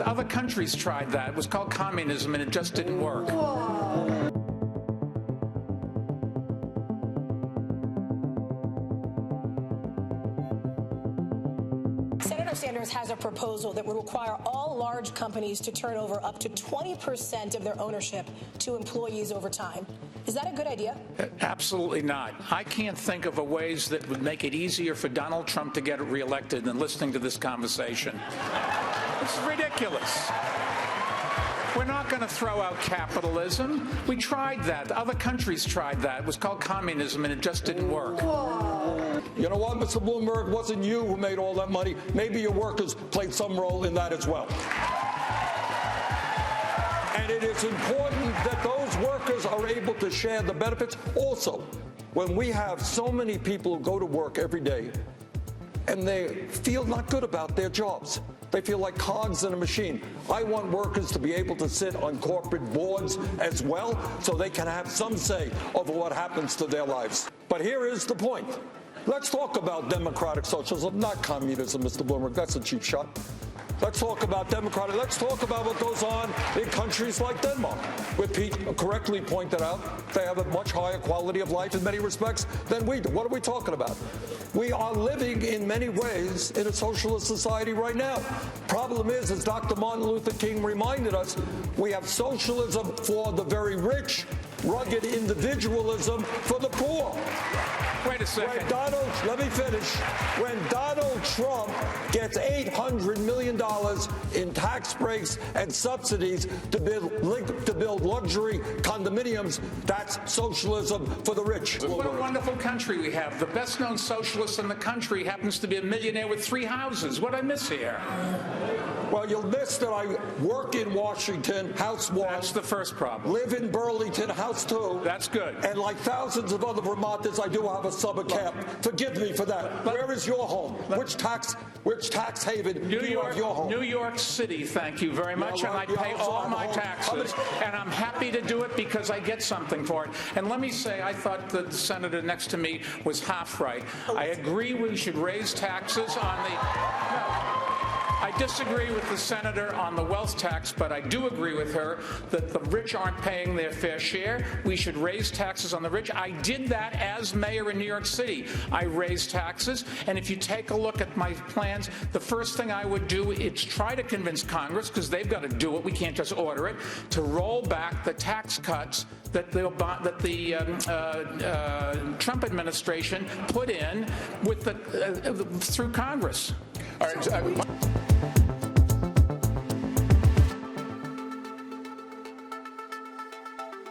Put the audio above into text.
Other countries tried that. It was called communism, and it just didn't work. Senator Sanders has a proposal that would require all large companies to turn over up to 20% of their ownership to employees over time. Is that a good idea? Absolutely not. I can't think of a ways that would make it easier for Donald Trump to get reelected than listening to this conversation. It's ridiculous. We're not going to throw out capitalism. We tried that. Other countries tried that. It was called communism, and it just didn't work. You know what, Mr. Bloomberg? It wasn't you who made all that money. Maybe your workers played some role in that as well. And it is important that those workers are able to share the benefits. Also, when we have so many people who go to work every day and they feel not good about their jobs, they feel like cogs in a machine. I want workers to be able to sit on corporate boards as well so they can have some say over what happens to their lives. But here is the point. Let's talk about democratic socialism, not communism, Mr. Bloomberg. That's a cheap shot. Let's talk about democratic. Let's talk about what goes on in countries like Denmark, where Pete correctly pointed out they have a much higher quality of life in many respects than we do. What are we talking about? We are living in many ways in a socialist society right now. Problem is, as Dr. Martin Luther King reminded us, we have socialism for the very rich, rugged individualism for the poor. Wait a second. Let me finish. When Donald Trump gets $800 million in tax breaks and subsidies to build luxury condominiums, that's socialism for the rich. What a wonderful country we have. The best-known socialist in the country happens to be a millionaire with 3 houses. What I miss here? Well, you'll miss that I work in Washington, house one. That's the first problem. Live in Burlington, house 2. That's good. And like thousands of other Vermonters, I do have a summer camp. Forgive me for that. Where is your home? Which tax haven do you have your home? New York City, thank you very much. And I pay all my taxes. And I'm happy to do it because I get something for it. And let me say, I thought the senator next to me was half right. I agree we should raise taxes on the... I disagree with the senator on the wealth tax, but I do agree with her that the rich aren't paying their fair share. We should raise taxes on the rich. I did that as mayor in New York City. I raised taxes, and if you take a look at my plans, the first thing I would do is try to convince Congress, because they've got to do it, we can't just order it, to roll back the tax cuts that the Trump administration put in with through Congress. All right.